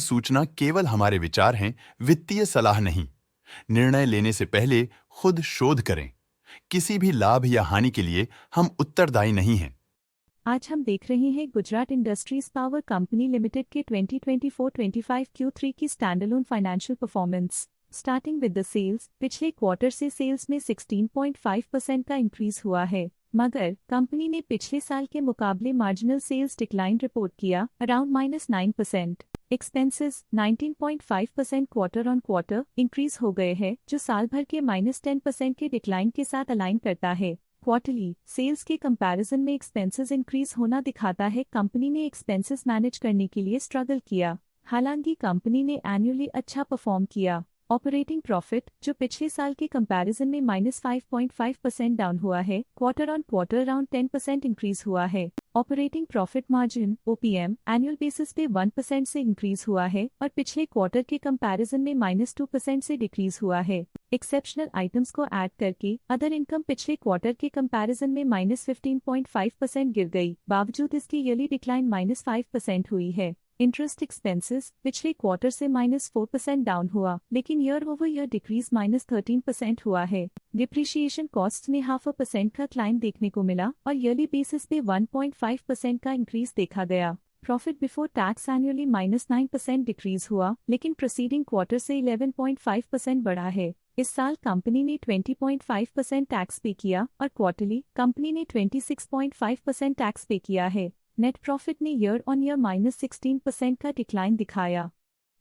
सूचना केवल हमारे विचार हैं, वित्तीय सलाह नहीं। निर्णय लेने से पहले खुद शोध करें। किसी भी लाभ या हानि के लिए हम उत्तरदायी नहीं हैं। आज हम देख रहे हैं Gujarat industries power company limited के 2024-25 Q3 की standalone financial performance. Starting with the sales, पिछले क्वार्टर से सेल्स में 16.5% का इंक्रीज हुआ है, मगर कंपनी ने पिछले साल के मुकाबले मार्जिनल सेल्स डिक्लाइन रिपोर्ट किया, around -9%। Expenses 19.5% quarter on quarter increase हो गए हैं, जो साल भर के -10% के डिक्लाइन के साथ अलाइन करता है। क्वार्टरली सेल्स के कंपैरिजन में एक्सपेंसेस इंक्रीज होना दिखाता है कंपनी ने एक्सपेंसेस मैनेज करने के लिए स्ट्रगल किया। हालांकि कंपनी ने एनुअली अच्छा परफॉर्म किया। ऑपरेटिंग प्रॉफिट, जो पिछले साल के कंपैरिजन में -5.5% डाउन हुआ है, quarter on quarter around 10% increase हुआ है। Operating profit margin OPM annual basis पे 1% से इंक्रीज हुआ है और पिछले क्वार्टर के कंपैरिजन में -2% से डिक्रीज हुआ है। एक्सेप्शनल आइटम्स को ऐड करके अदर इनकम पिछले क्वार्टर के कंपैरिजन में -15.5% गिर गई, बावजूद इसकी ईयरली डिक्लाइन -5% हुई है। इंटरेस्ट एक्सपेंसेस पिछले क्वार्टर से -4% डाउन हुआ, लेकिन ईयर ओवर ईयर डिक्रीज -13% हुआ है। डिप्रिशिएशन कॉस्ट में 0.5% का क्लाइम देखने को मिला और ईयरली बेसिस पे 1.5% का इंक्रीज देखा गया। Profit before tax annually -9% decrease हुआ, लेकिन प्रीसीडिंग क्वार्टर से 11.5% बढ़ा है। इस साल कंपनी ने 20.5% टैक्स पे किया और क्वार्टरली कंपनी ने 26.5% टैक्स पे किया है। नेट प्रॉफिट ने ईयर ऑन ईयर -16% का डिक्लाइन दिखाया,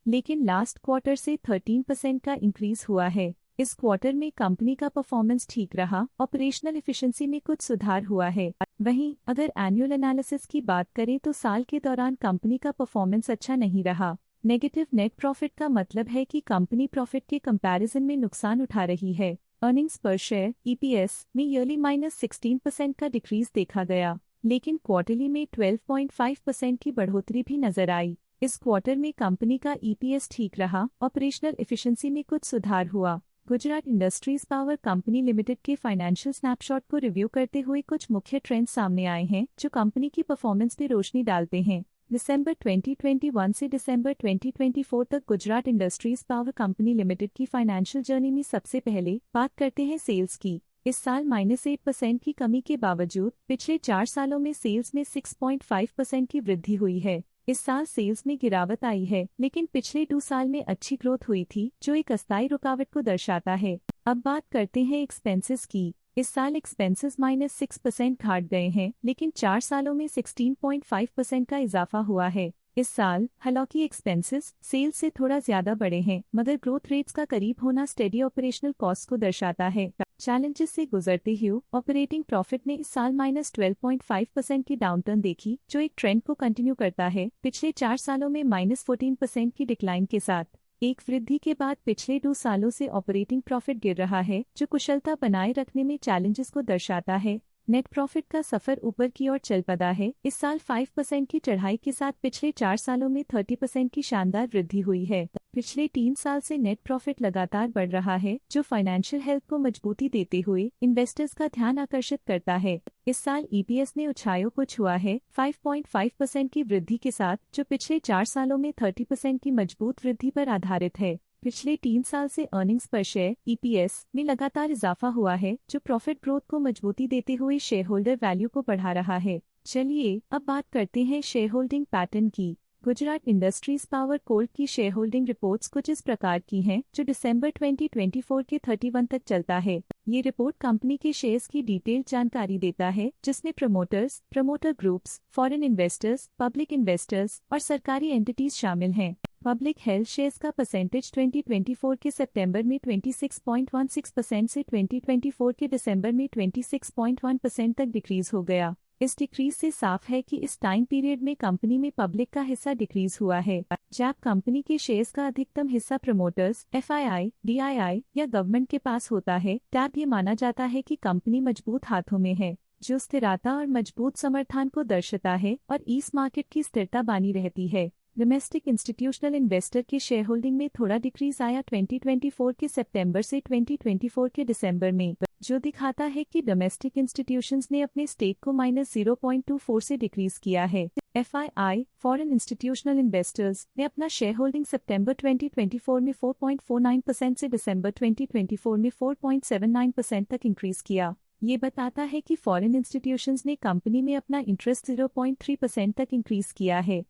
लेकिन लास्ट क्वार्टर से 13% का इंक्रीज हुआ है। इस क्वार्टर में कंपनी का परफॉर्मेंस ठीक रहा, ऑपरेशनल एफिशिएंसी में कुछ सुधार हुआ है। वहीं अगर एनुअल एनालिसिस की बात करें तो साल के दौरान कंपनी का परफॉर्मेंस अच्छा नहीं रहा। नेगेटिव नेट प्रॉफिट का मतलब है कि कंपनी प्रॉफिट के कंपैरिजन में नुकसान उठा रही है। अर्निंग्स पर शेयर EPS में ईयरली -16% का डिक्रीज देखा गया, लेकिन क्वार्टरली में 12.5% की बढ़ोतरी भी नजर आई। इस क्वार्टर में कंपनी का EPS ठीक रहा, ऑपरेशनल एफिशिएंसी में कुछ सुधार हुआ। Gujarat industries power company limited के फाइनेंशियल स्नैपशॉट को रिव्यू करते हुए कुछ मुख्य ट्रेंड्स सामने आए हैं जो कंपनी की परफॉर्मेंस पे रोशनी डालते हैं। दिसंबर 2021 से दिसंबर 2024 तक Gujarat industries power company limited की फाइनेंशियल जर्नी में सबसे पहले बात करते हैं सेल्स की। इस साल -8% की कमी के बावजूद पिछले 4 सालों में सेल्स में 6.5% की वृद्धि हुई है। इस साल सेल्स में गिरावट आई है, लेकिन पिछले 2 साल में अच्छी ग्रोथ हुई थी, जो एक अस्थायी रुकावट को दर्शाता है। अब बात करते हैं एक्सपेंसेस की। इस साल एक्सपेंसेस -6% घट गए हैं, लेकिन 4 सालों में 16.5% का इजाफा हुआ है। इस साल हालांकि एक्सपेंसेस सेल्स से थोड़ा ज्यादा बढ़े हैं, मगर ग्रोथ रेट्स का करीब होना स्टेडी ऑपरेशनल कॉस्ट को दर्शाता है। चैलेंजेस से गुजरते हुए ऑपरेटिंग प्रॉफिट ने इस साल -12.5% की डाउनटर्न देखी, जो एक ट्रेंड को कंटिन्यू करता है। पिछले 4 सालों में -14% की डिक्लाइन के साथ एक वृद्धि के बाद पिछले 2 सालों से ऑपरेटिंग प्रॉफिट गिर रहा है, जो कुशलता बनाए रखने में चैलेंजेस को दर्शाता है। नेट प्रॉफिट का सफर ऊपर की ओर चल पड़ा है। इस साल 5% की चढ़ाई के साथ पिछले 4 सालों में 30% की शानदार वृद्धि हुई है। पिछले 3 साल से नेट प्रॉफिट लगातार बढ़ रहा है, जो फाइनेंशियल हेल्थ को मजबूती देते हुए इन्वेस्टर्स का ध्यान आकर्षित करता है। इस साल EPS ने ऊंचाइयों को छुआ है 5.5% की वृद्धि के साथ, जो पिछले 4 सालों में 30% की मजबूत वृद्धि पर आधारित है। पिछले 3 साल से अर्निंग्स पर शेयर EPS में लगातार इजाफा हुआ है, जो प्रॉफिट ग्रोथ को मजबूती देते हुए शेयर होल्डर वैल्यू को बढ़ा रहा है। चलिए अब बात करते हैं शेयर होल्डिंग पैटर्न की। गुजरात इंडस्ट्रीज पावर कोल्ड की शेयर होल्डिंग रिपोर्ट्स कुछ इस प्रकार की हैं, जो दिसंबर 2024 के 31 तक चलता है। ये रिपोर्ट कंपनी के शेयर्स की डिटेल्ड जानकारी देता है, जिसमें promoters, promoter groups, foreign investors, public investors और सरकारी एंटिटीज शामिल हैं। पब्लिक हेल्थ शेयर्स का परसेंटेज 2024 के सितंबर में 26.16% से 2024 के दिसंबर में 26.1% तक डिक्रीज हो गया। इस डिक्रीज से साफ है कि इस टाइम पीरियड में कंपनी में पब्लिक का हिस्सा डिक्रीज हुआ है। जब कंपनी के शेयर्स का अधिकतम हिस्सा प्रमोटर्स, FII, DII या गवर्नमेंट के पास होता है, तब ये माना जाता है कि कंपनी मजबूत हाथों में है, जो स्थिरता और मजबूत समर्थन को दर्शाता है और इस मार्केट की स्थिरता बनी रहती है। डोमेस्टिक इंस्टीट्यूशनल इन्वेस्टर के शेयर होल्डिंग में थोड़ा डिक्रीज आया 2024 के सितंबर से 2024 के दिसंबर में। जो दिखाता है कि डोमेस्टिक इंस्टीट्यूशंस ने अपने स्टेक को -0.24 से डिक्रीज किया है। FII फॉरेन इंस्टीट्यूशनल इन्वेस्टर्स ने अपना शेयर होल्डिंग सितंबर 2024 में 4.49% से दिसंबर 2024 में 4.79% तक इंक्रीज किया। ये बताता है कि फॉरेन इंस्टीट्यूशंस ने कंपनी में अपना इंटरेस्ट 0.3% तक इंक्रीज किया है।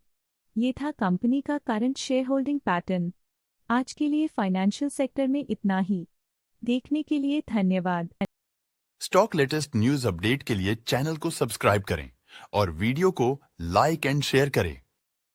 ये था कंपनी का करंट शेयर होल्डिंग पैटर्न। आज के लिए फाइनेंशियल सेक्टर में इतना ही। देखने के लिए धन्यवाद। स्टॉक लेटेस्ट न्यूज अपडेट के लिए चैनल को सब्सक्राइब करें और वीडियो को लाइक एंड शेयर करें।